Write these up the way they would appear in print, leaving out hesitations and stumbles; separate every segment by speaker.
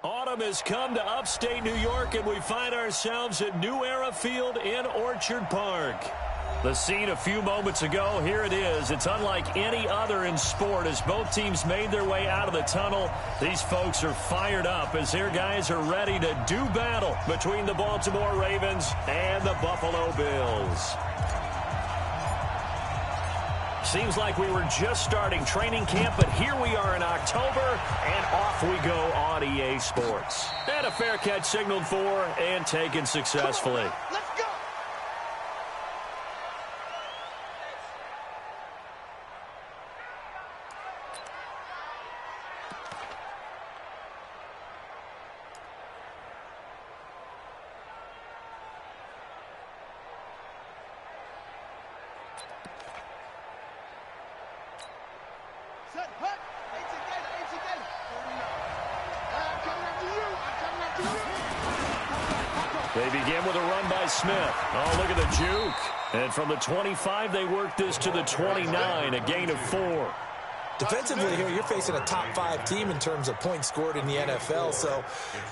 Speaker 1: Autumn has come to upstate New York, and we find ourselves at New Era Field in Orchard Park. The scene a few moments ago, here it is. It's unlike any other in sport as both teams made their way out of the tunnel. These folks are fired up as their guys are ready to do battle between the Baltimore Ravens and the Buffalo Bills. Seems like we were just starting training camp, but here we are in October, and off we go on EA Sports. And a fair catch signaled for and taken successfully.
Speaker 2: Let's go!
Speaker 1: They begin with a run by Smith. Oh, look at the juke. And from the 25, they work this to the 29, a gain of 4.
Speaker 3: Defensively here, you're facing a top-5 team in terms of points scored in the NFL. So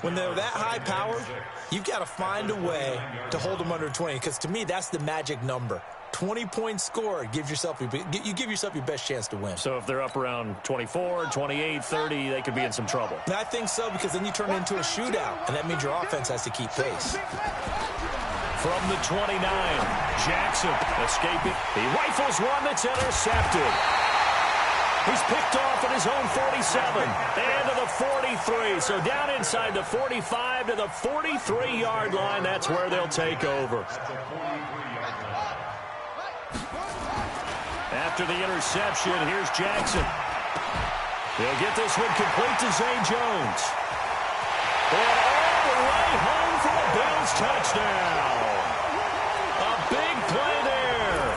Speaker 3: when they're that high powered, you've got to find a way to hold them under 20. Because to me, that's the magic number. 20 points scored, you give yourself your best chance to win.
Speaker 1: So if they're up around 24, 28, 30, they could be in some trouble.
Speaker 3: And I think so, because then you turn it into a shootout, and that means your offense has to keep pace.
Speaker 1: From the 29, Jackson escaping. He rifles one that's intercepted. He's picked off at his own 47 and to the 43. So down inside the 45 to the 43-yard line. That's where they'll take over. After the interception, here's Jackson. He'll get this one complete to Zay Jones. And all the way home for a Bills touchdown. A big play there.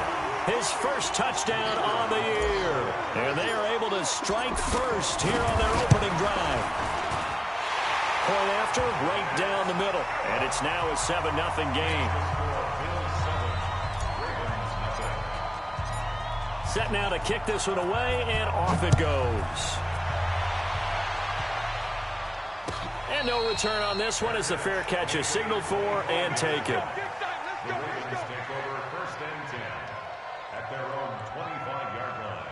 Speaker 1: His first touchdown on the year. And they are able to strike first here on their opening drive. Point after, right down the middle. And it's now a 7-0 game. Set now to kick this one away, and off it goes. And no return on this one as the fair catch is signaled for and taken.
Speaker 4: The Ravens take over 1st and 10 at their own 25-yard line.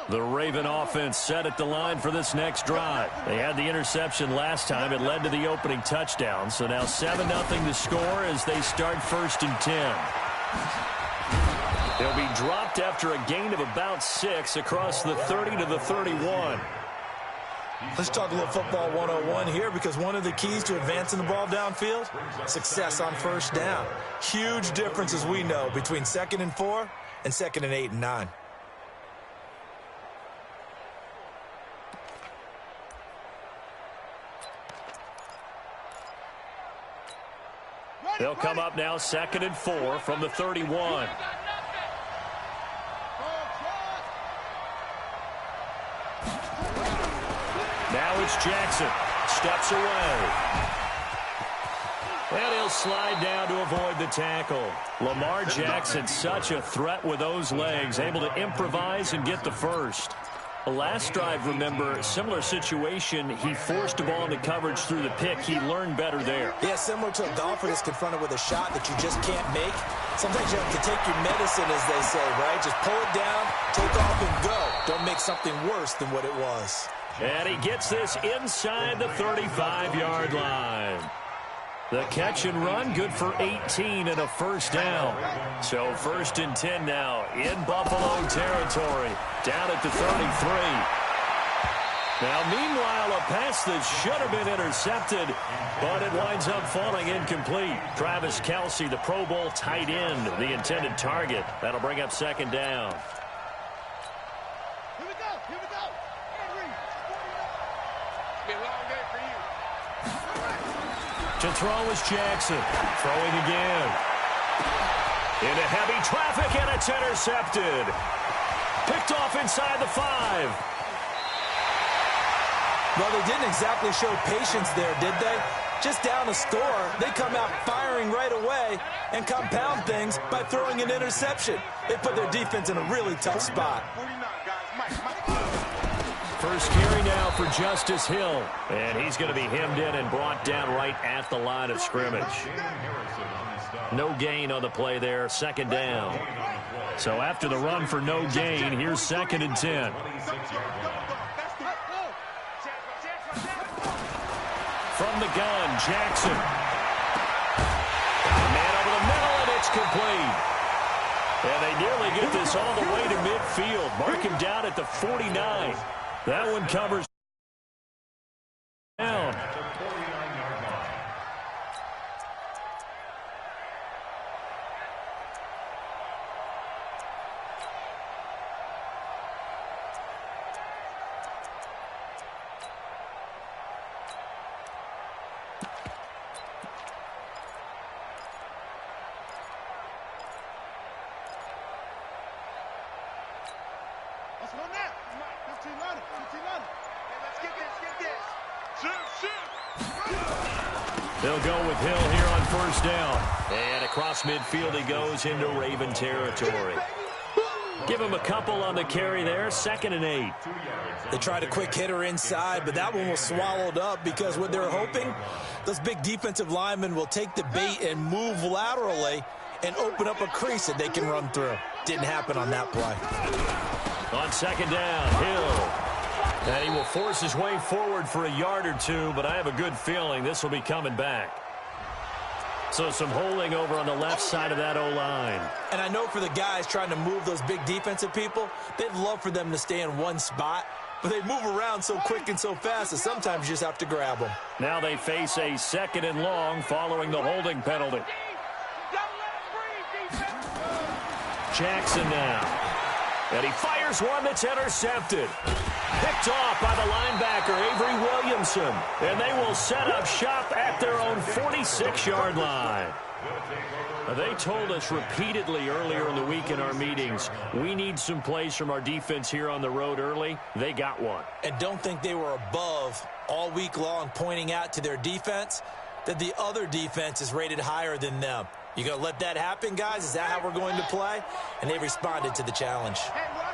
Speaker 1: The Raven offense set at the line for this next drive. They had the interception last time. It led to the opening touchdown. So now 7-0 to score as they start 1st and 10. They'll be dropped after a gain of about 6 across the 30 to the 31.
Speaker 3: Let's talk a little football 101 here, because one of the keys to advancing the ball downfield, success on 1st down. Huge difference, as we know, between 2nd and 4 and 2nd and 8 and 9.
Speaker 1: They'll come up now 2nd and 4 from the 31. Now it's Jackson. Steps away. And he'll slide down to avoid the tackle. Lamar Jackson, such a threat with those legs, able to improvise and get the first. The last drive, remember, similar situation. He forced the ball into coverage through the pick. He learned better there.
Speaker 3: Yeah, similar to a golfer that's confronted with a shot that you just can't make. Sometimes you have to take your medicine, as they say, right? Just pull it down, take off, and go. Don't make something worse than what it was.
Speaker 1: And he gets this inside the 35-yard line. The catch and run, good for 18 and a 1st down. So 1st and 10 now in Buffalo territory, down at the 33. Now, meanwhile, a pass that should have been intercepted, but it winds up falling incomplete. Travis Kelce, the Pro Bowl tight end, the intended target. That'll bring up 2nd down.
Speaker 2: Here we go. Henry. It's been a long day for you.
Speaker 1: To throw is Jackson. Throwing again. Into heavy traffic, and it's intercepted. Picked off inside the 5.
Speaker 3: Well, they didn't exactly show patience there, did they? Just down a score, they come out firing right away and compound things by throwing an interception. They put their defense in a really tough spot.
Speaker 1: First carry now for Justice Hill. And he's going to be hemmed in and brought down right at the line of scrimmage. No gain on the play there, second down. So after the run for no gain, here's 2nd and 10. From the gun, Jackson. Man over the middle, and it's complete. And they nearly get this all the way to midfield. Mark him down at the 49. That one covers down. They'll go with Hill here on first down. And across midfield he goes into Raven territory. Give him a couple on the carry there, 2nd and 8.
Speaker 3: They tried a quick hitter inside, but that one was swallowed up because what they're hoping, those big defensive linemen will take the bait and move laterally and open up a crease that they can run through. Didn't happen on that play.
Speaker 1: On 2nd down, Hill. And he will force his way forward for a yard or two, but I have a good feeling this will be coming back. So some holding over on the left side of that O-line.
Speaker 3: And I know for the guys trying to move those big defensive people, they'd love for them to stay in one spot, but they move around so quick and so fast that sometimes you just have to grab them.
Speaker 1: Now they face a 2nd and long following the holding penalty. Jackson now. And he fires one that's intercepted. Picked off by the linebacker, Avery Williamson. And they will set up shop at their own 46-yard line. They told us repeatedly earlier in the week in our meetings, we need some plays from our defense here on the road early. They got one.
Speaker 3: And don't think they were above all week long pointing out to their defense that the other defense is rated higher than them. You going to let that happen, guys? Is that how we're going to play? And they responded to the challenge.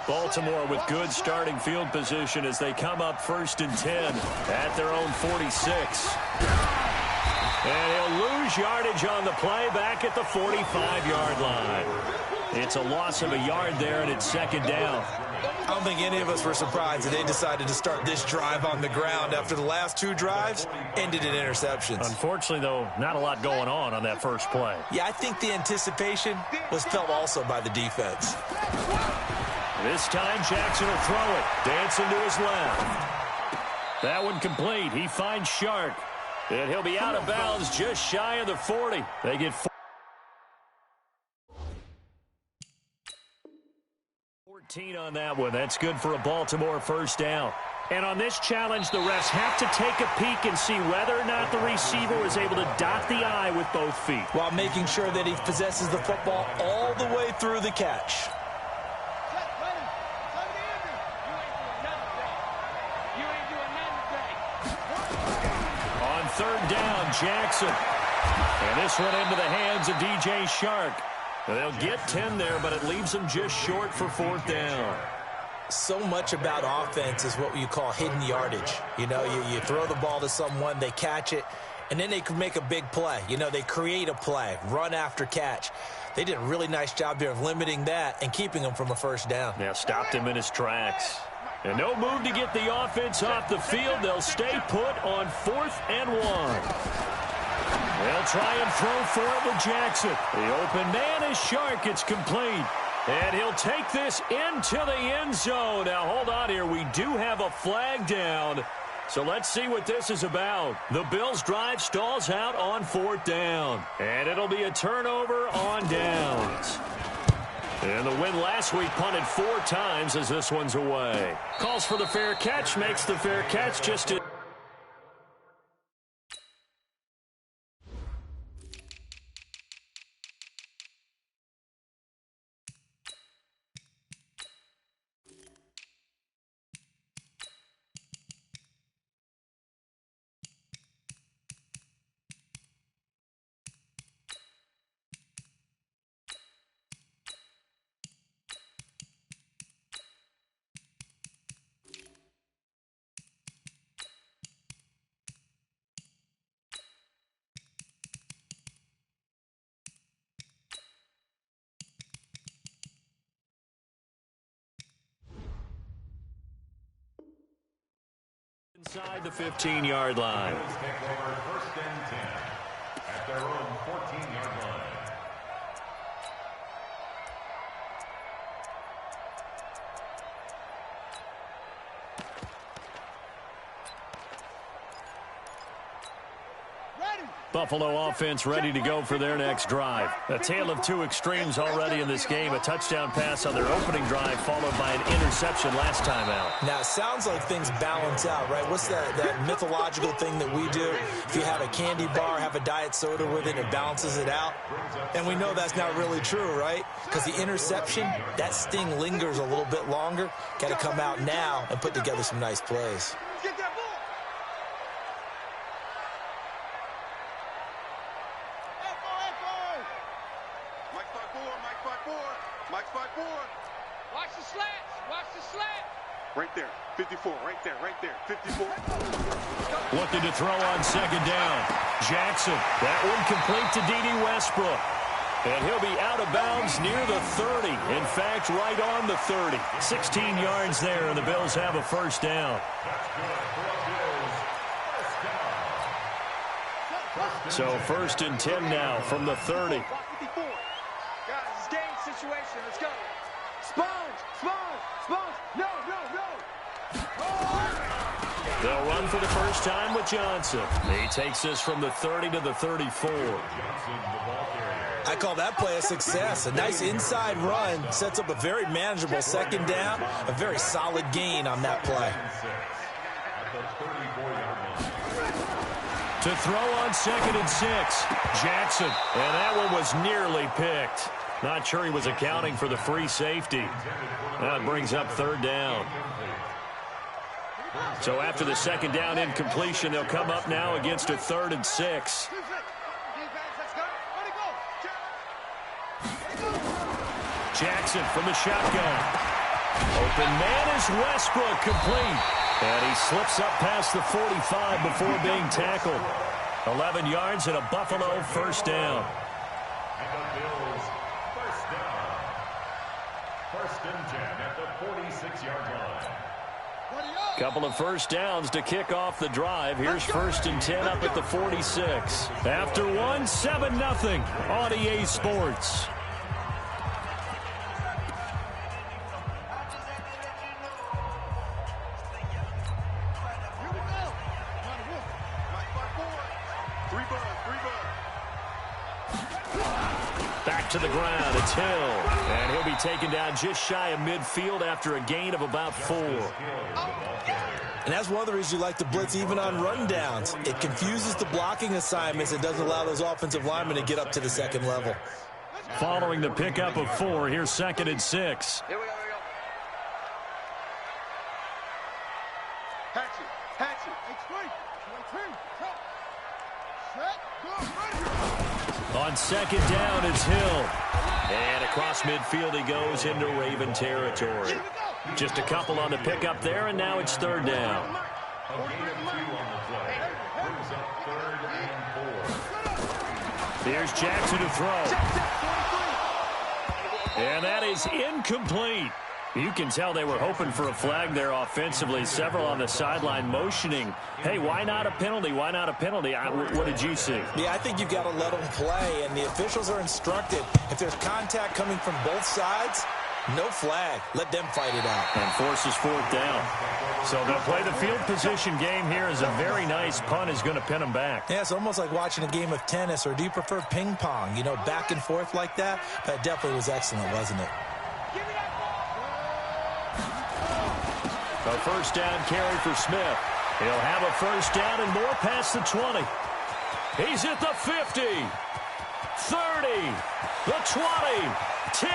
Speaker 1: Baltimore with good starting field position as they come up 1st and 10 at their own 46. And he'll lose yardage on the play back at the 45-yard line. It's a loss of a yard there, and it's 2nd down.
Speaker 3: I don't think any of us were surprised that they decided to start this drive on the ground after the last 2 drives ended in interceptions.
Speaker 1: Unfortunately, though, not a lot going on that first play.
Speaker 3: Yeah, I think the anticipation was felt also by the defense.
Speaker 1: This time, Jackson will throw it. Dancing to his left. That one complete. He finds Shark. And he'll be out of bounds just shy of the 40. They get 14 on that one. That's good for a Baltimore first down. And on this challenge, the refs have to take a peek and see whether or not the receiver was able to dot the I with both feet,
Speaker 3: while making sure that he possesses the football all the way through the catch.
Speaker 1: On 3rd down, Jackson. And this one into the hands of DJ Shark. They'll get 10 there, but it leaves them just short for 4th down.
Speaker 3: So much about offense is what you call hidden yardage. You know, you throw the ball to someone, they catch it, and then they can make a big play. You know, they create a play, run after catch. They did a really nice job here of limiting that and keeping him from a first down.
Speaker 1: Yeah, stopped him in his tracks. And no move to get the offense off the field. They'll stay put on 4th and 1. They'll try and throw for it with Jackson. The open man is Shark. It's complete. And he'll take this into the end zone. Now, hold on here. We do have a flag down. So let's see what this is about. The Bills' drive stalls out on 4th down. And it'll be a turnover on downs. And the win last week punted 4 times as this one's away. Calls for the fair catch, makes the fair catch just to... inside the 15-yard line.
Speaker 4: Bills take over first and 10 at their own 14-yard line.
Speaker 1: Buffalo offense ready to go for their next drive. A tale of two extremes already in this game. A touchdown pass on their opening drive followed by an interception last time out.
Speaker 3: Now, it sounds like things balance out, right? What's that mythological thing that we do? If you have a candy bar, have a diet soda with it, it balances it out. And we know that's not really true, right? Because the interception, that sting lingers a little bit longer. Got to come out now and put together some nice plays.
Speaker 2: Watch the slants. Watch the slant.
Speaker 5: Right there. 54. Right there. Right there. 54.
Speaker 1: Looking to throw on second down. Jackson. That one complete to D.D. Westbrook. And he'll be out of bounds near the 30. In fact, right on the 30. 16 yards there, and the Bills have a first down. So first and 10 now from the 30.
Speaker 2: Guys, it's game situation. Let's go. Sponge. Sponge. Sponge. No, no, no.
Speaker 1: They'll run for the first time with Johnson. He takes this from the 30 to the 34.
Speaker 3: I call that play a success. A nice inside run sets up a very manageable second down, a very solid gain on that play.
Speaker 1: To throw on second and 6, Jackson. And that one was nearly picked. Not sure he was accounting for the free safety. That brings up third down. So after the second down incompletion, they'll come up now against a 3rd and 6. Jackson from the shotgun. Open man is Westbrook, complete. And he slips up past the 45 before being tackled. 11 yards and a Buffalo first down.
Speaker 4: And the Bills first down. First and 10 at the 46-yard line.
Speaker 1: Couple of first downs to kick off the drive. Here's first and 10 up at the 46. After one, 7-0 on EA Sports. Back to the ground, it's Hill. And he'll be taken down just shy of midfield after a gain of about 4.
Speaker 3: And that's one of the reasons you like to blitz even on rundowns. It confuses the blocking assignments and doesn't allow those offensive linemen to get up to the second level.
Speaker 1: Following the pickup of 4, here's second and 6.
Speaker 2: Here we go, here we go.
Speaker 5: Hatchet. Hatchet.
Speaker 1: On second down, it's Hill. And across midfield he goes into Raven territory. Just a couple on the pickup there, and now it's third down.
Speaker 4: A gain of 2 on the play. Brings up 3rd and 4.
Speaker 1: Here's Jackson to throw. And that is incomplete. You can tell they were hoping for a flag there offensively. Several on the sideline motioning, hey, why not a penalty? Why not a penalty? What did you see?
Speaker 3: Yeah, I think you've got to let them play, and the officials are instructed. If there's contact coming from both sides, no flag. Let them fight it out.
Speaker 1: And forces 4th down. So they'll play the field position game here as a very nice punt is going to pin them back.
Speaker 3: Yeah, it's almost like watching a game of tennis, or do you prefer ping pong? You know, back and forth like that? That definitely was excellent, wasn't it?
Speaker 1: A first down carry for Smith. He'll have a first down and more past the 20. He's at the 50, 30, the 20, 10,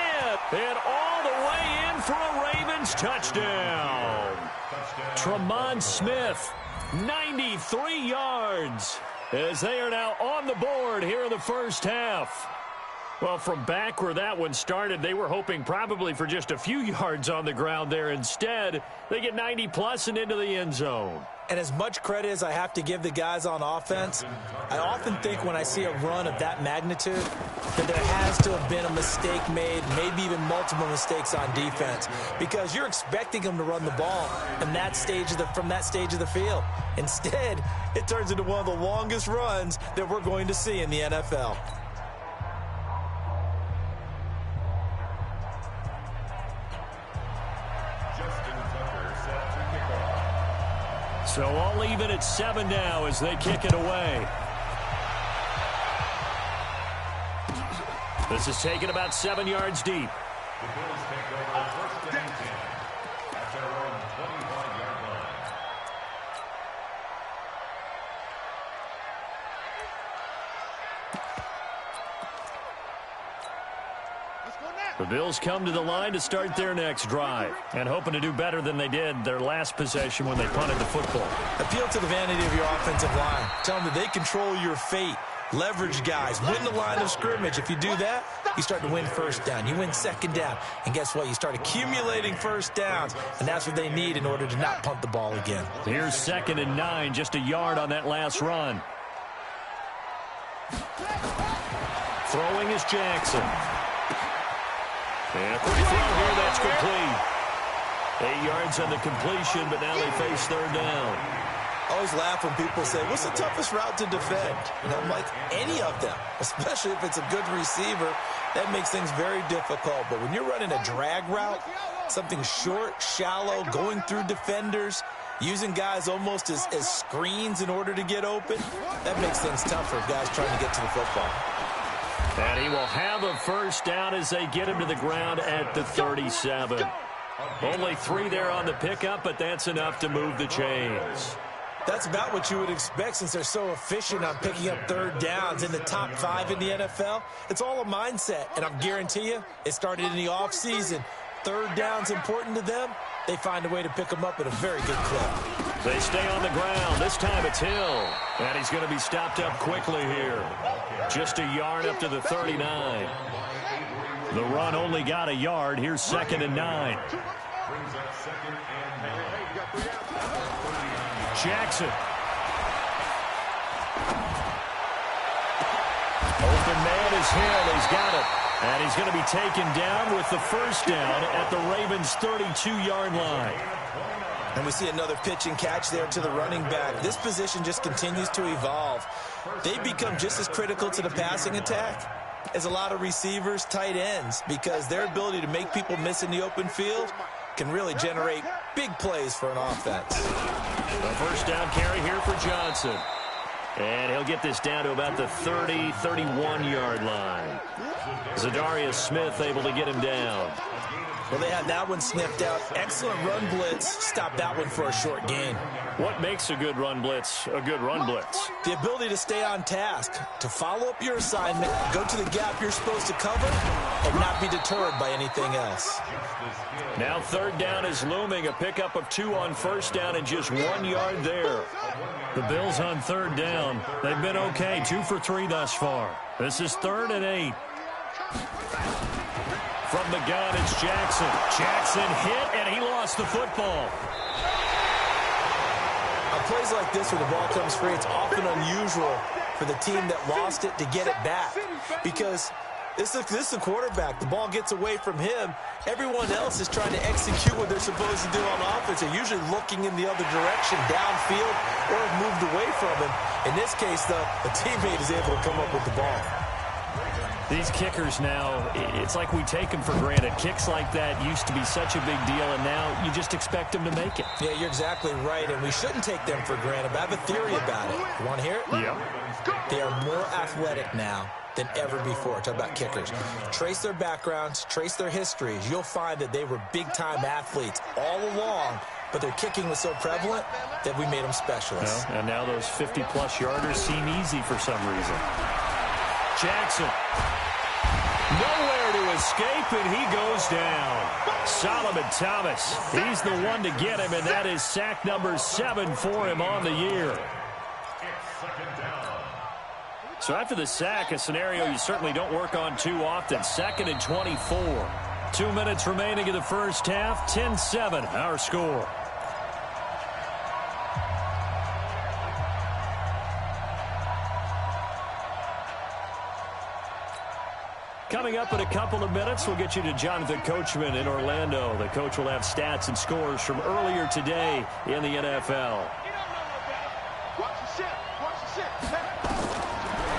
Speaker 1: and all the way in for a Ravens touchdown. Tremont Smith, 93 yards, as they are now on the board here in the first half. Well, from back where that one started, they were hoping probably for just a few yards on the ground there. Instead, they get 90-plus and into the end zone.
Speaker 3: And as much credit as I have to give the guys on offense, I often think when I see a run of that magnitude that there has to have been a mistake made, maybe even multiple mistakes on defense, because you're expecting them to run the ball from that stage of the field. Instead, it turns into one of the longest runs that we're going to see in the NFL.
Speaker 1: So all even at 7 now as they kick it away. This is taken about 7 yards deep.
Speaker 4: The Bills take over first and 10 at their own 25-yard line.
Speaker 1: The Bills come to the line to start their next drive and hoping to do better than they did their last possession when they punted the football.
Speaker 3: Appeal to the vanity of your offensive line. Tell them that they control your fate. Leverage guys. Win the line of scrimmage. If you do that, you start to win first down. You win second down. And guess what? You start accumulating first downs. And that's what they need in order to not punt the ball again.
Speaker 1: Here's 2nd and 9, just a yard on that last run. Throwing is Jackson. And a quick throw here, that's complete. 8 yards on the completion, but now they face 3rd down.
Speaker 3: I always laugh when people say, what's the toughest route to defend? And I'm like, any of them, especially if it's a good receiver. That makes things very difficult. But when you're running a drag route, something short, shallow, going through defenders, using guys almost as screens in order to get open, that makes things tougher, guys trying to get to the football.
Speaker 1: And he will have a first down as they get him to the ground at the 37. Only 3 there on the pickup, but that's enough to move the chains.
Speaker 3: That's about what you would expect since they're so efficient on picking up 3rd downs in the top 5 in the NFL. It's all a mindset, and I guarantee you it started in the offseason. 3rd down's important to them. They find a way to pick them up at a very good clip.
Speaker 1: They stay on the ground. This time it's Hill. And he's going to be stopped up quickly here. Just a yard up to the 39. The run only got a yard. Here's 2nd and 9. Jackson. Open man is Hill. He's got it. And he's going to be taken down with the first down at the Ravens' 32-yard line.
Speaker 3: And we see another pitch and catch there to the running back. This position just continues to evolve. They become just as critical to the passing attack as a lot of receivers, tight ends, because their ability to make people miss in the open field can really generate big plays for an offense.
Speaker 1: The first down carry here for Johnson. And he'll get this down to about the 30, 31-yard line. Zadarius Smith able to get him down.
Speaker 3: Well, they had that one sniffed out. Excellent run blitz. Stop that one for a short gain.
Speaker 1: What makes a good run blitz a good run blitz?
Speaker 3: The ability to stay on task, to follow up your assignment, go to the gap you're supposed to cover, and not be deterred by anything else.
Speaker 1: Now 3rd down is looming. A pickup of 2 on first down and just 1 yard there. The Bills on 3rd down. They've been okay. 2 for 3 thus far. This is 3rd and 8. From the gun, it's Jackson. Jackson hit, and he lost the football.
Speaker 3: On plays like this where the ball comes free, it's often unusual for the team that lost it to get it back. Because this is the quarterback. The ball gets away from him. Everyone else is trying to execute what they're supposed to do on offense. They're usually looking in the other direction, downfield, or have moved away from him. In this case, though, a teammate is able to come up with the ball.
Speaker 1: These kickers now, it's like we take them for granted. Kicks like that used to be such a big deal, and now you just expect them to make it.
Speaker 3: Yeah, you're exactly right, and we shouldn't take them for granted. But I have a theory about it. You want to hear it?
Speaker 1: Yeah.
Speaker 3: They are more athletic now than ever before. Talk about kickers. Trace their backgrounds, trace their histories. You'll find that they were big-time athletes all along, but their kicking was so prevalent that we made them specialists.
Speaker 1: Well, and now those 50-plus yarders seem easy for some reason. Jackson. Nowhere to escape, and he goes down. Solomon Thomas, he's the one to get him, and that is sack number 7 for him on the year. So after the sack, a scenario you certainly don't work on too often. 2nd and 24. 2 minutes remaining in the first half. 10-7, our score. Coming up in a couple of minutes, we'll get you to Jonathan Coachman in Orlando. The coach will have stats and scores from earlier today in the NFL.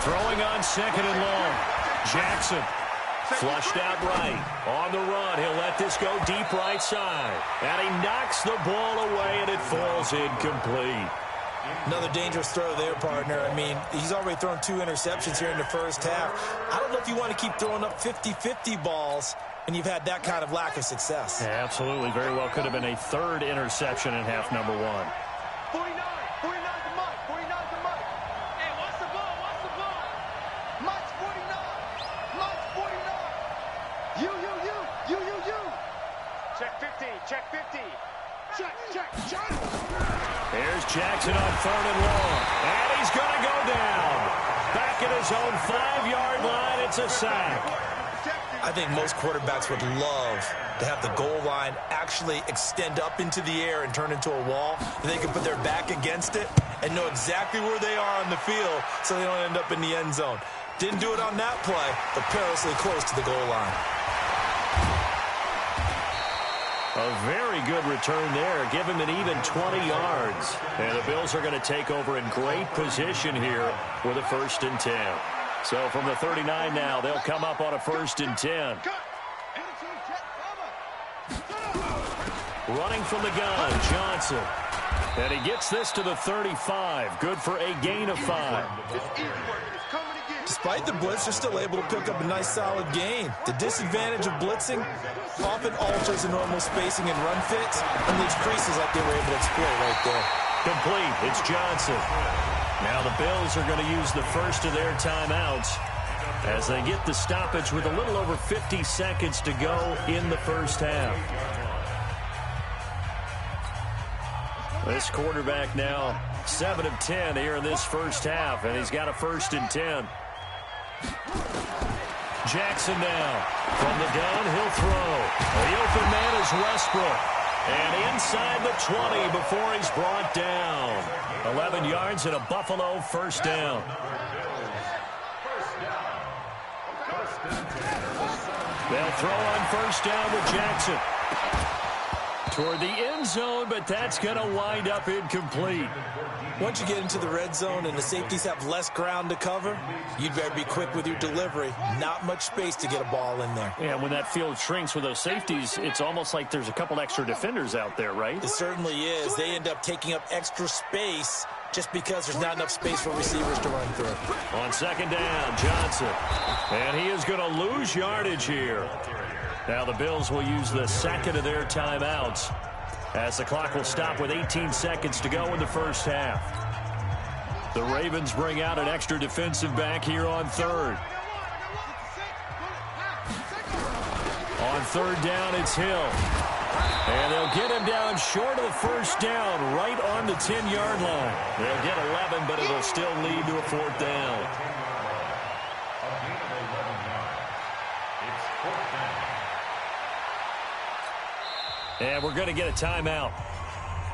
Speaker 1: Throwing on 2nd and long. Jackson flushed out right. On the run, he'll let this go deep right side. And he knocks the ball away, and it falls incomplete.
Speaker 3: Another dangerous throw there, partner. I mean, he's already thrown 2 interceptions here in the first half. I don't know if you want to keep throwing up 50-50 balls, and you've had that kind of lack of success.
Speaker 1: Yeah, absolutely. Very well could have been a 3rd interception in half number 1.
Speaker 2: 49 to Mike. 49 to Mike. Hey, what's the ball? What's the ball? Mike's 49. Mike's 49. You. Check 50. Check 50. Check.
Speaker 1: Here's Jackson on 3rd and long. And he's going to go down. Back at his own 5-yard line. It's a sack.
Speaker 3: I think most quarterbacks would love to have the goal line actually extend up into the air and turn into a wall. They can put their back against it and know exactly where they are on the field so they don't end up in the end zone. Didn't do it on that play, but perilously close to the goal line.
Speaker 1: A very good return there. Give him an even 20 yards. And the Bills are going to take over in great position here with a 1st and 10. So from the 39 now, they'll come up on a 1st and 10. Running from the gun, Johnson. And he gets this to the 35. Good for a gain of 5.
Speaker 3: Despite the blitz, they're still able to pick up a nice solid gain. The disadvantage of blitzing often alters the normal spacing and run fits and leaves creases like they were able to exploit right there.
Speaker 1: Complete. It's Johnson. Now the Bills are going to use the first of their timeouts as they get the stoppage with a little over 50 seconds to go in the first half. This quarterback now 7 of 10 here in this first half, and he's got a 1st and 10. Jackson now from the gun, he'll throw. The open man is Westbrook. And inside the 20 before he's brought down. 11 yards and a Buffalo 1st down. They'll throw on 1st down with Jackson. Toward the end zone, but that's going to wind up incomplete.
Speaker 3: Once you get into the red zone and the safeties have less ground to cover, you'd better be quick with your delivery. Not much space to get a ball in there.
Speaker 1: Yeah, when that field shrinks with those safeties, it's almost like there's a couple extra defenders out there, right?
Speaker 3: It certainly is. They end up taking up extra space just because there's not enough space for receivers to run through.
Speaker 1: On 2nd down, Johnson. And he is going to lose yardage here. Now the Bills will use the 2nd of their timeouts as the clock will stop with 18 seconds to go in the first half. The Ravens bring out an extra defensive back here on 3rd. On 3rd down, it's Hill. And they'll get him down short of the 1st down, right on the 10-yard line. They'll get 11, but it'll still lead to a 4th down. And we're going to get a timeout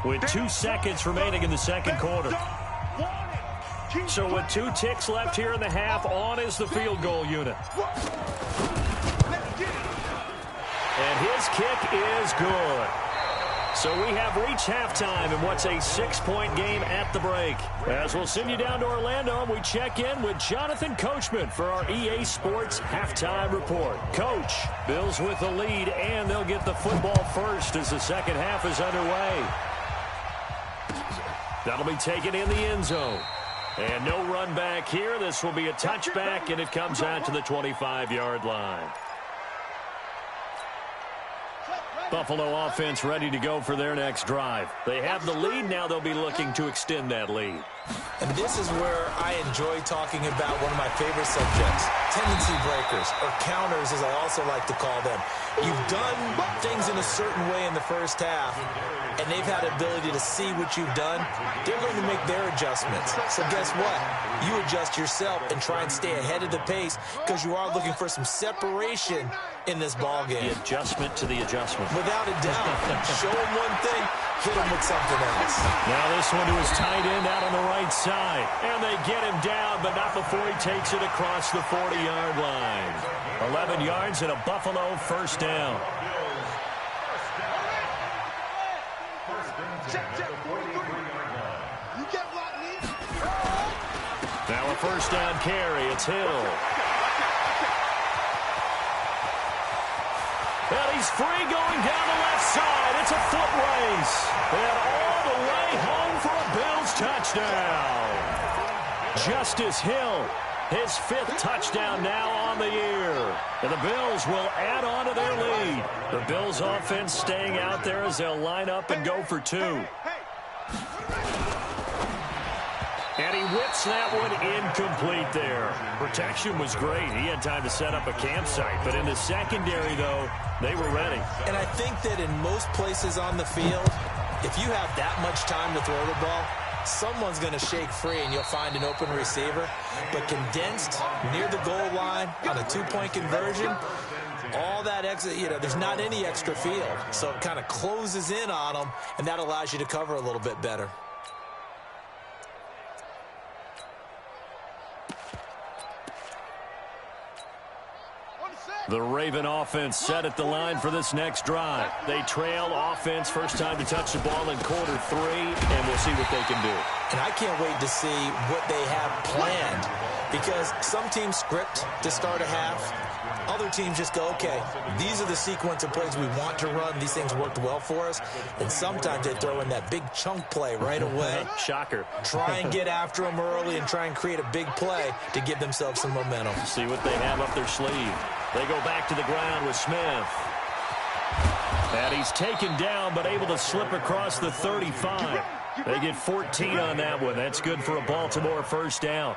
Speaker 1: with 2 seconds remaining in the second quarter. So with 2 ticks left here in the half, on is the field goal unit. And his kick is good. So we have reached halftime in what's a 6-point game at the break. As we'll send you down to Orlando, we check in with Jonathan Coachman for our EA Sports Halftime Report. Coach, Bills with the lead, and they'll get the football first as the second half is underway. That'll be taken in the end zone. And no run back here. This will be a touchback, and it comes out to the 25-yard line. Buffalo offense ready to go for their next drive. They have the lead. Now they'll be looking to extend that lead.
Speaker 3: And this is where I enjoy talking about one of my favorite subjects, tendency breakers, or counters as I also like to call them. You've done things in a certain way in the first half, and they've had the ability to see what you've done. They're going to make their adjustments. So guess what? You adjust yourself and try and stay ahead of the pace because you are looking for some separation in this ball game.
Speaker 1: The adjustment to the adjustment.
Speaker 3: Without a doubt. Show them one thing, hit them with something else.
Speaker 1: Now this one to his tight end out on the right side. And they get him down, but not before he takes it across the 40-yard line. 11 yards and a Buffalo first down. Now a first down carry. It's Hill. And he's free going down the left side. It's a foot race. And all the way home for a Bills touchdown. Justice Hill, his 5th touchdown now on the year. And the Bills will add on to their lead. The Bills offense staying out there as they'll line up and go for 2. And he whips that one incomplete there. Protection was great. He had time to set up a campsite. But in the secondary, though, they were ready.
Speaker 3: And I think that in most places on the field, if you have that much time to throw the ball, someone's going to shake free and you'll find an open receiver. But condensed near the goal line on a 2-point conversion, all that extra, there's not any extra field. So it kind of closes in on them, and that allows you to cover a little bit better.
Speaker 1: The Raven offense set at the line for this next drive. They trail offense, first time to touch the ball in quarter 3, and we'll see what they can do.
Speaker 3: And I can't wait to see what they have planned, because some teams script to start a half. Other teams just go, okay, these are the sequence of plays we want to run. These things worked well for us. And sometimes they throw in that big chunk play right away.
Speaker 1: Shocker.
Speaker 3: Try and get after them early and try and create a big play to give themselves some momentum.
Speaker 1: See what they have up their sleeve. They go back to the ground with Smith. And he's taken down, but able to slip across the 35. They get 14 on that one. That's good for a Baltimore first down.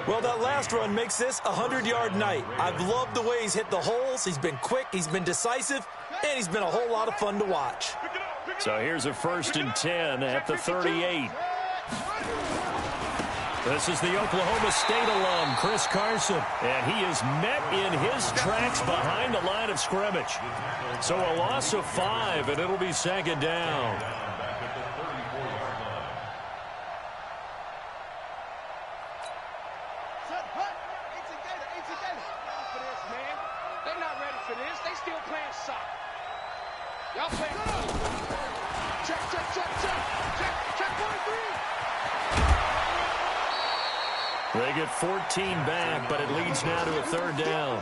Speaker 3: Well, that last run makes this a 100-yard night. I've loved the way he's hit the holes. He's been quick, he's been decisive, and he's been a whole lot of fun to watch.
Speaker 1: So here's a 1st and 10 at the 38. This is the Oklahoma State alum, Chris Carson, and he is met in his tracks behind the line of scrimmage. So a loss of 5, and it'll be 2nd down.
Speaker 2: Y'all play. Check, check, check, check. Check 1-3.
Speaker 1: They get 14 back, but it leads now to a 3rd down.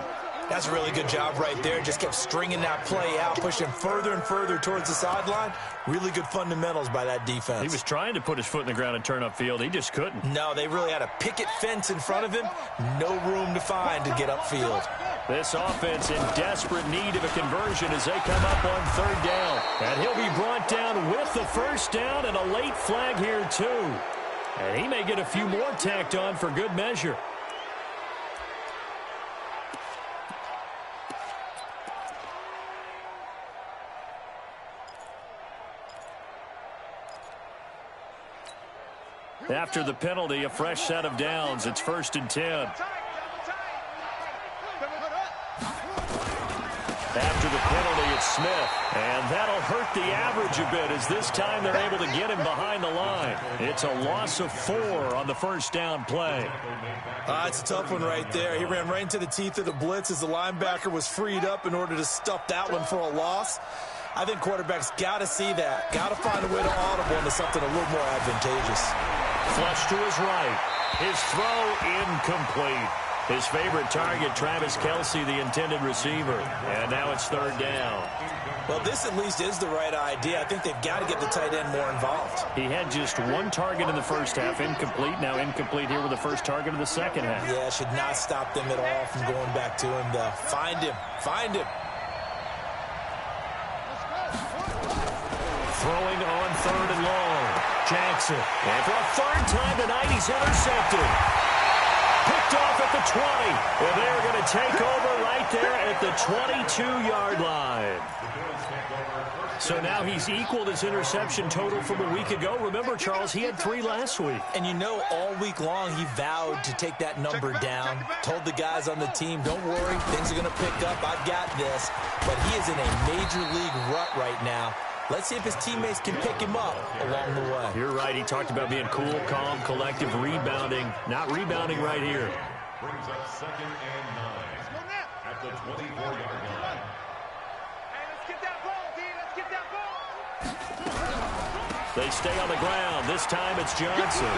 Speaker 3: That's a really good job right there. Just kept stringing that play out, pushing further and further towards the sideline. Really good fundamentals by that defense.
Speaker 1: He was trying to put his foot in the ground and turn upfield. He just couldn't.
Speaker 3: No, they really had a picket fence in front of him. No room to find to get upfield.
Speaker 1: This offense in desperate need of a conversion as they come up on 3rd down. And he'll be brought down with the first down and a late flag here, too. And he may get a few more tacked on for good measure. After the penalty, a fresh set of downs. It's 1st and 10. After the penalty, it's Smith. And that'll hurt the average a bit as this time they're able to get him behind the line. It's a loss of 4 on the first down play.
Speaker 3: It's a tough one right there. He ran right into the teeth of the blitz as the linebacker was freed up in order to stuff that one for a loss. I think quarterbacks got to see that. Got to find a way to audible into something a little more advantageous.
Speaker 1: Flush to his right. His throw incomplete. His favorite target, Travis Kelce, the intended receiver. And now it's 3rd down.
Speaker 3: Well, this at least is the right idea. I think they've got to get the tight end more involved.
Speaker 1: He had just 1 target in the first half, incomplete. Now incomplete here with the first target of the second half.
Speaker 3: Yeah, should not stop them at all from going back to him, though. Find him. Find him.
Speaker 1: Throwing on 3rd and long. Jackson. And for a third time tonight, he's intercepted. Picked off at the 20. And they're going to take over right there at the 22-yard line. So now he's equaled his interception total from a week ago. Remember, Charles, he had 3 last week.
Speaker 3: And you know, all week long he vowed to take that number down. Told the guys on the team, don't worry, things are going to pick up. I've got this. But he is in a major league rut right now. Let's see if his teammates can pick him up along the way.
Speaker 1: You're right. He talked about being cool, calm, collective, rebounding. Not rebounding right here.
Speaker 4: Brings up 2nd and 9 at the 24-yard line.
Speaker 2: Hey, let's get that ball, D. Let's get that ball.
Speaker 1: They stay on the ground. This time it's Johnson.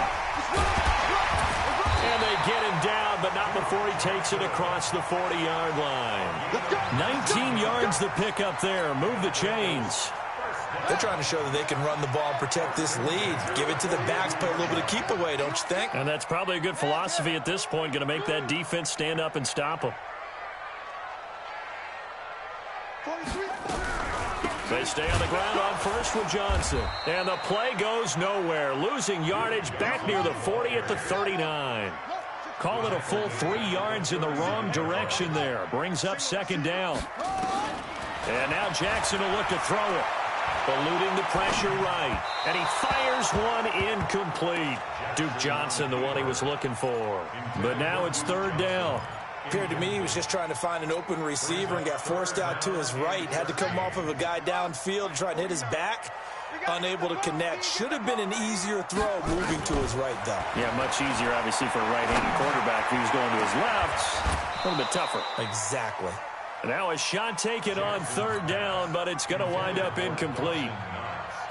Speaker 1: And they get him down, but not before he takes it across the 40-yard line. 19 yards to pick up there. Move the chains.
Speaker 3: They're trying to show that they can run the ball and protect this lead. Give it to the backs, play a little bit of keep away, don't you think?
Speaker 1: And that's probably a good philosophy at this point, going to make that defense stand up and stop them. They stay on the ground on first with Johnson. And the play goes nowhere. Losing yardage back near the 40 at the 39. Call it a full 3 yards in the wrong direction there. Brings up 2nd down. And now Jackson will look to throw it. Eluding the pressure right. And he fires one incomplete. Duke Johnson, the one he was looking for. But now it's 3rd down.
Speaker 3: Appeared to me he was just trying to find an open receiver and got forced out to his right. Had to come off of a guy downfield to try and hit his back. Unable to connect. Should have been an easier throw moving to his right, though.
Speaker 1: Yeah, much easier, obviously, for a right-handed quarterback who's going to his left. A little bit tougher.
Speaker 3: Exactly.
Speaker 1: Now a shot taken on 3rd down, but it's going to wind up incomplete.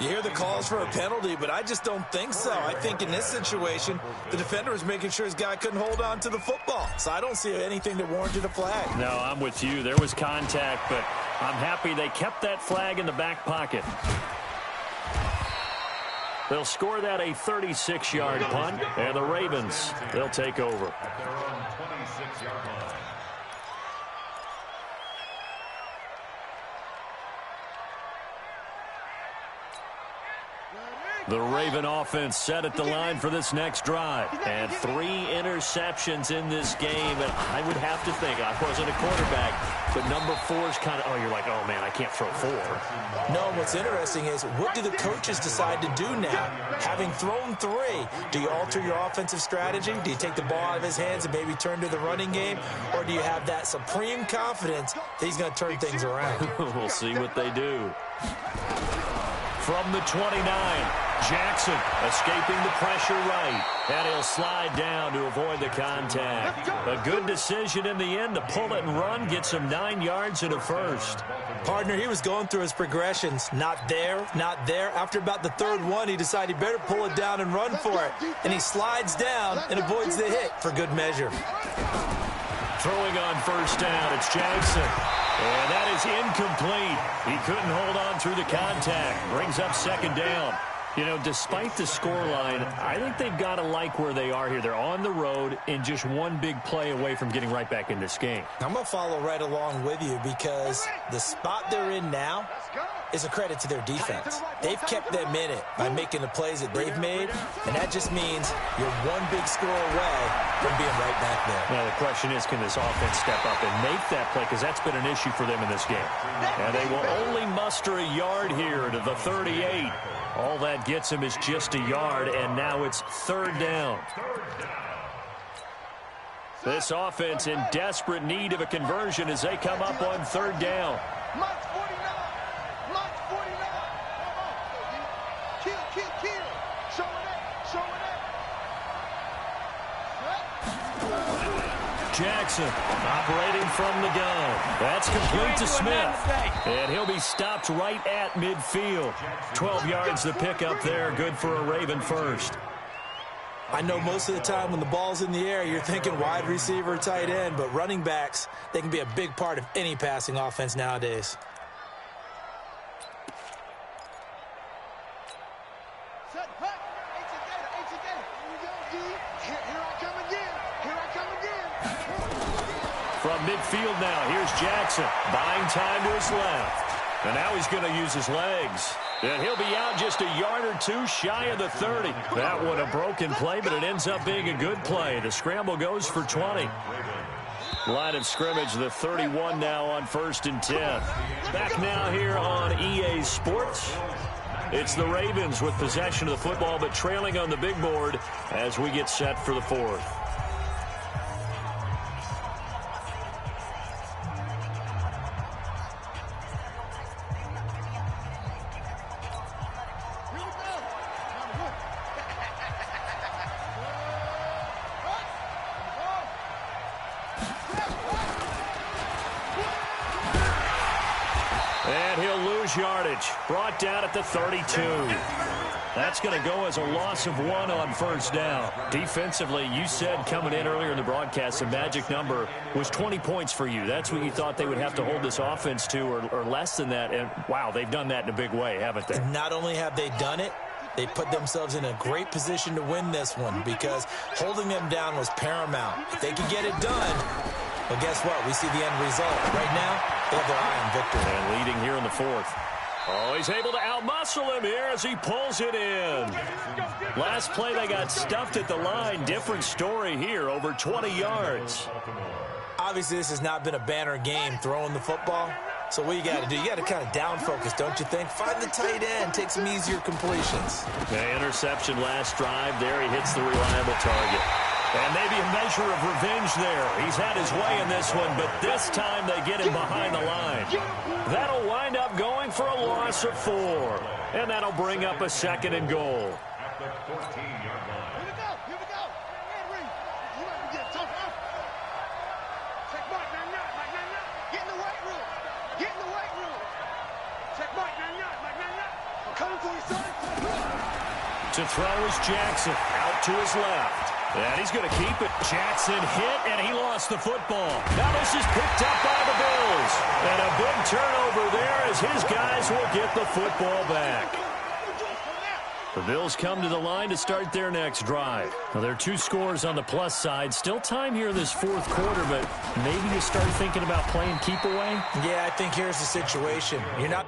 Speaker 3: You hear the calls for a penalty, but I just don't think so. I think in this situation, the defender was making sure his guy couldn't hold on to the football. So I don't see anything that warranted a flag.
Speaker 1: No, I'm with you. There was contact, but I'm happy they kept that flag in the back pocket. They'll score that a 36-yard punt, and the Ravens, they'll take over.
Speaker 4: At their own 26-yard line.
Speaker 1: The Raven offense set at the line for this next drive. And 3 interceptions in this game. And I would have to think, I wasn't a quarterback, but number 4 is kind of, oh, you're like, oh, man, I can't throw 4.
Speaker 3: No, what's interesting is, what do the coaches decide to do now? Having thrown 3, do you alter your offensive strategy? Do you take the ball out of his hands and maybe turn to the running game? Or do you have that supreme confidence that he's going to turn things around?
Speaker 1: We'll see what they do. From the 29, Jackson escaping the pressure right. And he'll slide down to avoid the contact. A good decision in the end to pull it and run. Gets him 9 yards and a first.
Speaker 3: Partner, he was going through his progressions. Not there, not there. After about the 3rd one, he decided he better pull it down and run for it. And he slides down and avoids the hit for good measure.
Speaker 1: Throwing on 1st down, it's Jackson. And that is incomplete. He couldn't hold on through the contact. Brings up 2nd down. You know, despite the scoreline, I think they've got to like where they are here. They're on the road and just one big play away from getting right back in this game.
Speaker 3: I'm going to follow right along with you because the spot they're in now is a credit to their defense. They've kept them in it by making the plays that they've made, and that just means you're one big score away from being right back there.
Speaker 1: Now, the question is, can this offense step up and make that play? Because that's been an issue for them in this game. And they will only muster a yard here to the 38. All that gets him is just a yard, and now it's 3rd down. This offense in desperate need of a conversion as they come up on 3rd down.
Speaker 2: Mike's 49. Mike's 49. Kill. Showing up.
Speaker 1: Jackson operating from the gun. That's complete to Smith. And he'll be stopped right at midfield. 12 yards to pick up there. Good for a Raven first.
Speaker 3: I know most of the time when the ball's in the air, you're thinking wide receiver, tight end, but running backs, they can be a big part of any passing offense nowadays.
Speaker 2: Here I come again.
Speaker 1: From midfield now, here's Jackson. Buying time to his left. And now he's going to use his legs. And he'll be out just a yard or two shy of the 30. That one a broken play, but it ends up being a good play. The scramble goes for 20. Line of scrimmage, the 31 now on 1st and 10. Back now here on EA Sports. It's the Ravens with possession of the football, but trailing on the big board as we get set for the 4th. And he'll lose yardage. Brought down at the 32. That's going to go as a loss of 1 on 1st down. Defensively, you said coming in earlier in the broadcast, the magic number was 20 points for you. That's what you thought they would have to hold this offense to, or less than that. And, wow, they've done that in a big way, haven't they?
Speaker 3: Not only have they done it, they put themselves in a great position to win this one because holding them down was paramount. If they could get it done, well, guess what? We see the end result. Right now, they have their eye on victory.
Speaker 1: And leading here in the 4th. Oh, he's able to outmuscle him here as he pulls it in. Last play, they got stuffed at the line. Different story here, over 20 yards.
Speaker 3: Obviously, this has not been a banner game throwing the football. So what you got to do, you got to kind of down focus, don't you think? Find the tight end, take some easier completions.
Speaker 1: The interception last drive. There he hits the reliable target. And maybe a measure of revenge there. He's had his way in this one, but this time they get him behind the line. That'll wind up going for a loss of 4. And that'll bring up a 2nd and goal.
Speaker 4: At the 14-yard line.
Speaker 2: Here we go. Here we go. Henry, you might be getting tough, huh? Check Mike, Mike. Get in the weight room. Get in the weight room. Check Mike, Mike. I'm coming for you, son.
Speaker 1: To throw is Jackson. Out to his left. And he's going to keep it. Jackson hit, and he lost the football. Now this is picked up by the Bills. And a big turnover there as his guys will get the football back. The Bills come to the line to start their next drive. Now, there are 2 scores on the plus side. Still time here in this 4th quarter, but maybe you start thinking about playing keep away?
Speaker 3: Yeah, I think here's the situation. You're not...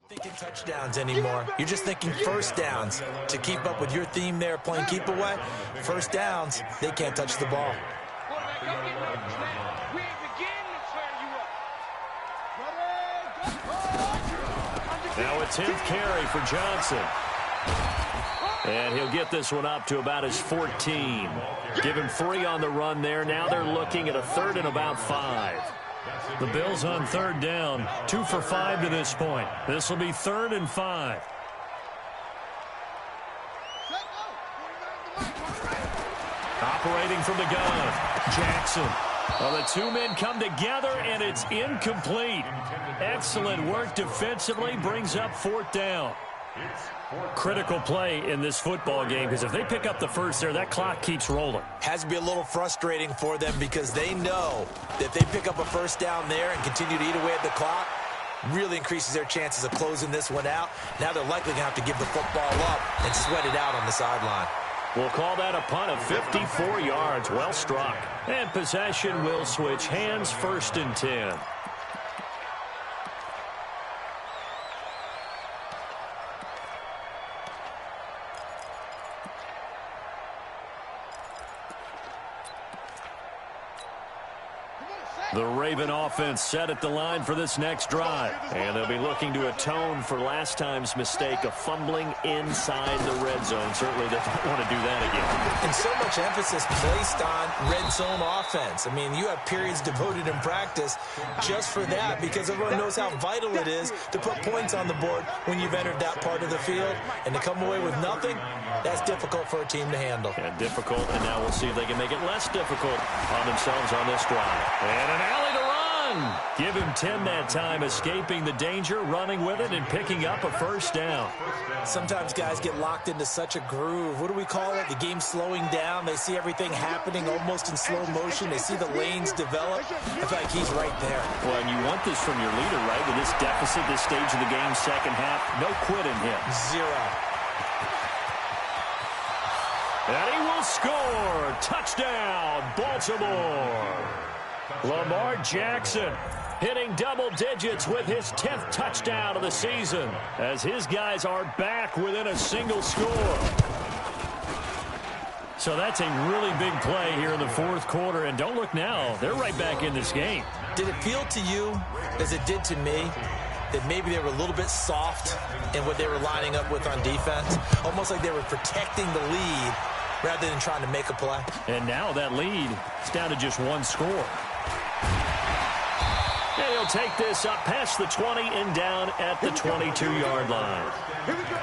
Speaker 3: thinking touchdowns anymore. You're just thinking 1st downs. To keep up with your theme there, playing keep away, 1st downs, they can't touch the ball.
Speaker 1: Now a 10th carry for Johnson. And he'll get this one up to about his 14. Give him 3 on the run there. Now they're looking at a 3rd and about 5. The Bills on 3rd down, 2 for 5 to this point. This will be 3rd and 5. Operating from the gun, Jackson. Well, the 2 men come together, and it's incomplete. Excellent work defensively, brings up 4th down. Critical play in this football game, because if they pick up the 1st there, that clock keeps rolling.
Speaker 3: Has to be a little frustrating for them because they know that if they pick up a 1st down there and continue to eat away at the clock, really increases their chances of closing this one out. Now they're likely going to have to give the football up and sweat it out on the sideline.
Speaker 1: We'll call that a punt of 54 yards. Well struck. And possession will switch hands, 1st and 10. The Raven offense set at the line for this next drive. And they'll be looking to atone for last time's mistake of fumbling inside the red zone. Certainly they don't want to do that again.
Speaker 3: And so much emphasis placed on red zone offense. I mean, you have periods devoted in practice just for that because everyone knows how vital it is to put points on the board when you've entered that part of the field. And to come away with nothing, that's difficult for a team to handle.
Speaker 1: And difficult, and now we'll see if they can make it less difficult on themselves on this drive. And an alley to run. Give him 10 that time, escaping the danger, running with it, and picking up a first down.
Speaker 3: Sometimes guys get locked into such a groove. What do we call it? The game's slowing down. They see everything happening almost in slow motion. They see the lanes develop. I feel like he's right there.
Speaker 1: Well, and you want this from your leader, right? With this deficit, this stage of the game, second half, no quitting him.
Speaker 3: Zero.
Speaker 1: And he will score. Touchdown, Baltimore. Lamar Jackson hitting double digits with his 10th touchdown of the season as his guys are back within a single score. So that's a really big play here in the fourth quarter. And don't look now. They're right back in this game.
Speaker 3: Did it feel to you, as it did to me, that maybe they were a little bit soft in what they were lining up with on defense? Almost like they were protecting the lead rather than trying to make a play.
Speaker 1: And now that lead is down to just one score. And he'll take this up past the 20 and down at the 22-yard line.
Speaker 5: Here we go.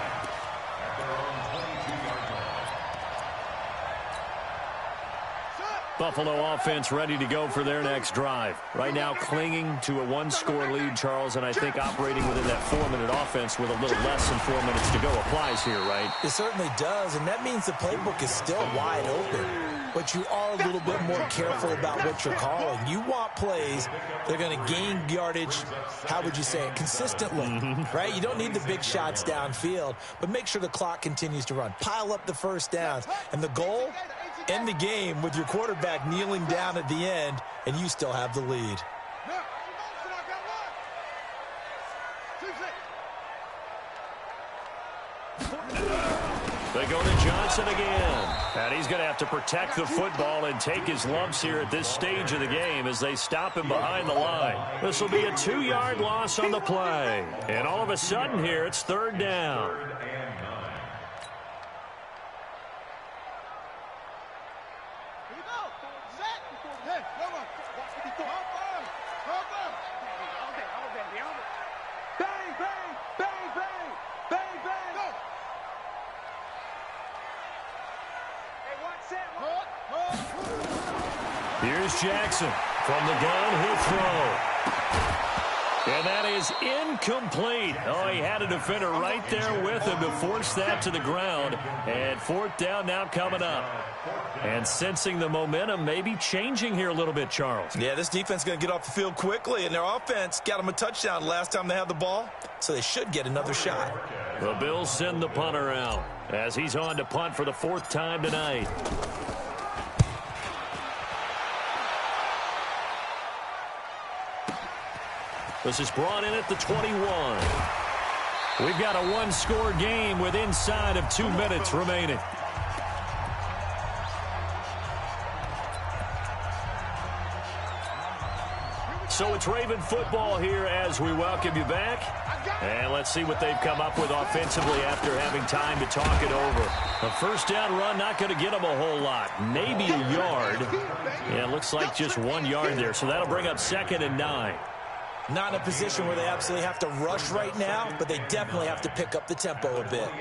Speaker 1: Buffalo offense ready to go for their next drive. Right now clinging to a one-score lead, Charles, and I think operating within that 4-minute offense with a little less than 4 minutes to go applies here, right?
Speaker 3: It certainly does, and that means the playbook is still wide open. But you are a little bit more careful about what you're calling. You want plays that are going to gain yardage, how would you say it, consistently, right? You don't need the big shots downfield, but make sure the clock continues to run. Pile up the first downs, and the goal, end the game with your quarterback kneeling down at the end, and you still have the lead.
Speaker 1: They go to Johnson again. And he's going to have to protect the football and take his lumps here at this stage of the game as they stop him behind the line. This will be a 2-yard loss on the play. And all of a sudden here, it's third down. Here's Jackson from the gun. He'll throw. And that is incomplete. Oh, he had a defender right there with him to force that to the ground. And fourth down now coming up. And sensing the momentum maybe changing here a little bit, Charles.
Speaker 3: Yeah, this defense is going to get off the field quickly, and their offense got them a touchdown last time they had the ball, so they should get another shot.
Speaker 1: The Bills send the punter out as he's on to punt for the fourth time tonight. This is brought in at the 21. We've got a one-score game with inside of 2 minutes remaining. So it's Raven football here as we welcome you back. And let's see what they've come up with offensively after having time to talk it over. A first down run, not going to get them a whole lot. Maybe a yard. Yeah, it looks like just 1 yard there. So that'll bring up 2nd and 9.
Speaker 3: Not in a position where they absolutely have to rush right now, but they definitely have to pick up the tempo a bit.
Speaker 2: Let's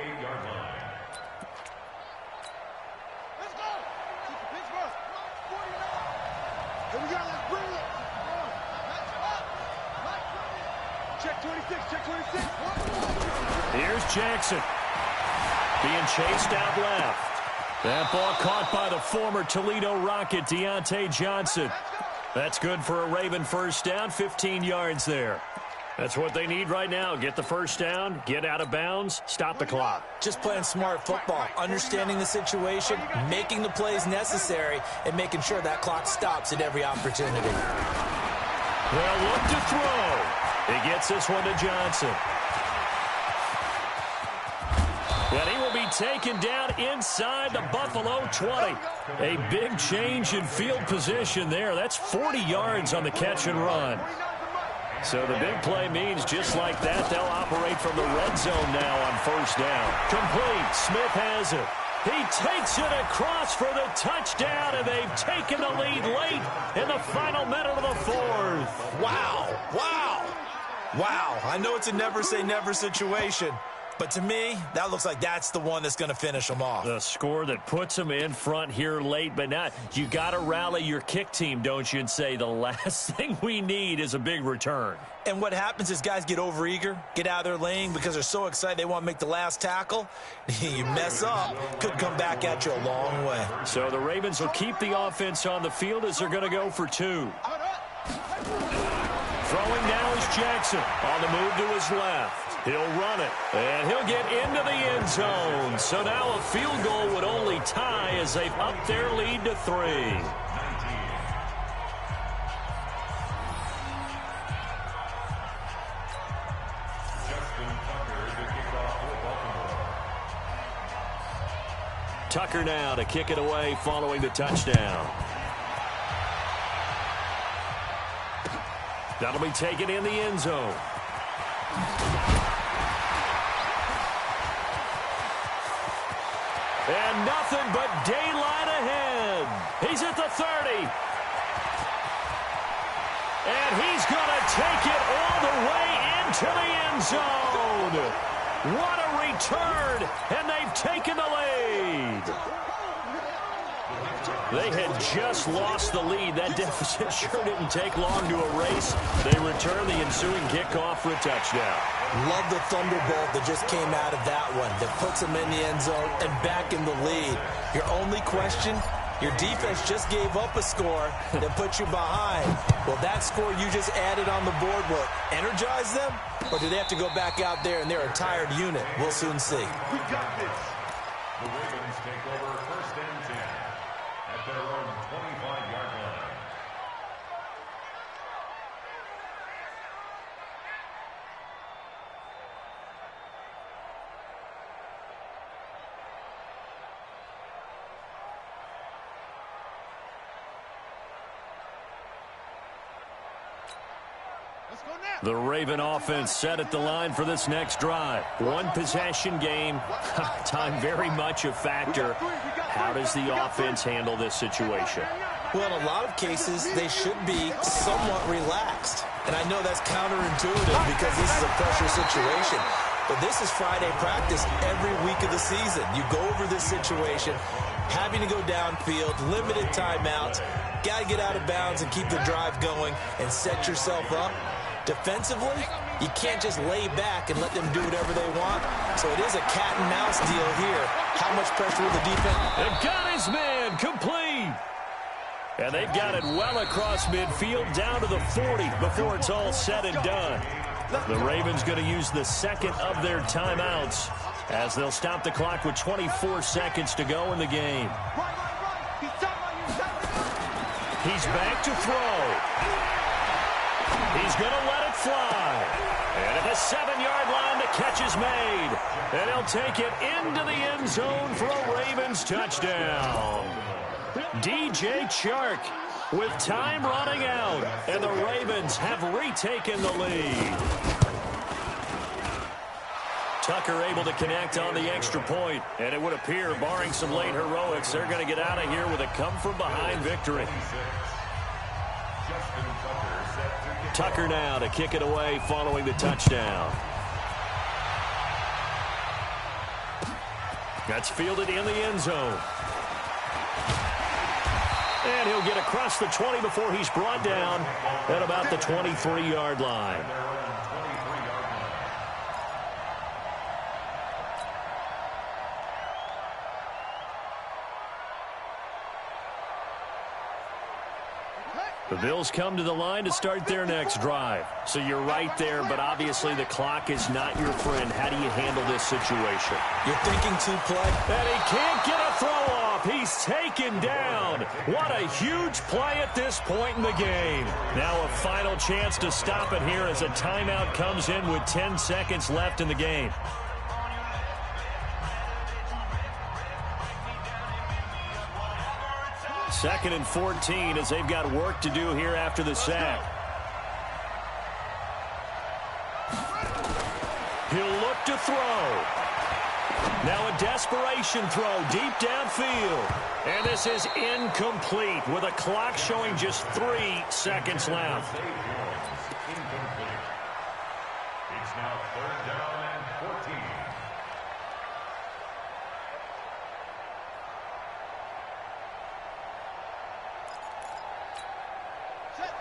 Speaker 2: go. Pittsburgh. 49. Here we go. Let's bring it. Check 26. Check 26.
Speaker 1: Here's Jackson. Being chased out left. That ball caught by the former Toledo Rocket, Deontay Johnson. That's good for a Raven first down, 15 yards there. That's what they need right now. Get the first down, get out of bounds, stop the clock.
Speaker 3: Just playing smart football, understanding the situation, making the plays necessary, and making sure that clock stops at every opportunity.
Speaker 1: They'll look to throw. He gets this one to Johnson. And he will be taken down inside the Buffalo 20. A big change in field position there. That's 40 yards on the catch and run. So the big play means just like that, they'll operate from the red zone now on first down. Complete. Smith has it. He takes it across for the touchdown, and they've taken the lead late in the final minute of the fourth.
Speaker 3: Wow. Wow. Wow. I know it's a never say never situation, But to me, that looks like that's the one that's going to finish them off.
Speaker 1: The score that puts them in front here late, but now you got to rally your kick team, don't you, and say the last thing we need is a big return.
Speaker 3: And what happens is guys get overeager, get out of their lane because they're so excited they want to make the last tackle. You mess up, could come back at you a long way.
Speaker 1: So the Ravens will keep the offense on the field as they're going to go for 2. Throwing now is Jackson on the move to his left. He'll run it, and he'll get into the end zone. So now a field goal would only tie as they've upped their lead to 3. Tucker now to kick it away following the touchdown. That'll be taken in the end zone. And nothing but daylight ahead. He's at the 30. And he's going to take it all the way into the end zone. What a return, and they've taken the lead. They had just lost the lead. That deficit sure didn't take long to erase. They return the ensuing kickoff for a touchdown.
Speaker 3: Love the thunderbolt that just came out of that one that puts them in the end zone and back in the lead. Your only question, your defense just gave up a score that put you behind. Well, that score you just added on the board will energize them, or do they have to go back out there and they're a tired unit? We'll soon see.
Speaker 5: We got this.
Speaker 4: The Ravens take over 1st and 10 at their own 25-yard line.
Speaker 1: The Raven offense set at the line for this next drive. One possession game. Time very much a factor. How does the offense handle this situation?
Speaker 3: Well, in a lot of cases, they should be somewhat relaxed. And I know that's counterintuitive because this is a pressure situation. But this is Friday practice every week of the season. You go over this situation, having to go downfield, limited timeouts, got to get out of bounds and keep the drive going and set yourself up. Defensively, you can't just lay back and let them do whatever they want. So it is a cat and mouse deal here. How much pressure will the defense?
Speaker 1: They've got his man complete. And they've got it well across midfield down to the 40 before it's all said and done. The Ravens going to use the second of their timeouts as they'll stop the clock with 24 seconds to go in the game. He's back to throw. He's going to let it fly. And at the 7-yard line, the catch is made. And he'll take it into the end zone for a Ravens touchdown. DJ Chark with time running out. And the Ravens have retaken the lead. Tucker able to connect on the extra point. And it would appear, barring some late heroics, they're going to get out of here with a come-from-behind victory. Tucker now to kick it away following the touchdown. That's fielded in the end zone. And he'll get across the 20 before he's brought down at about the 23-yard line. The Bills come to the line to start their next drive. So you're right there, but obviously the clock is not your friend. How do you handle this situation?
Speaker 3: You're thinking two-play.
Speaker 1: And he can't get a throw off. He's taken down. What a huge play at this point in the game. Now a final chance to stop it here as a timeout comes in with 10 seconds left in the game. Second and 14 as they've got work to do here after the sack. He'll look to throw. Now a desperation throw deep downfield. And this is incomplete with a clock showing just 3 seconds left.
Speaker 4: It's now 3rd down and 14.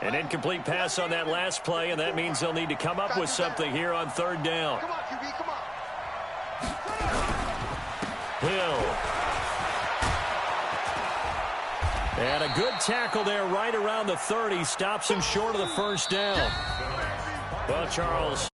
Speaker 1: An incomplete pass on that last play, and that means they'll need to come up with something here on third down.
Speaker 2: Come on, QB, come on.
Speaker 1: Hill. And a good tackle there right around the 30. Stops him short of the first down. Well, Charles,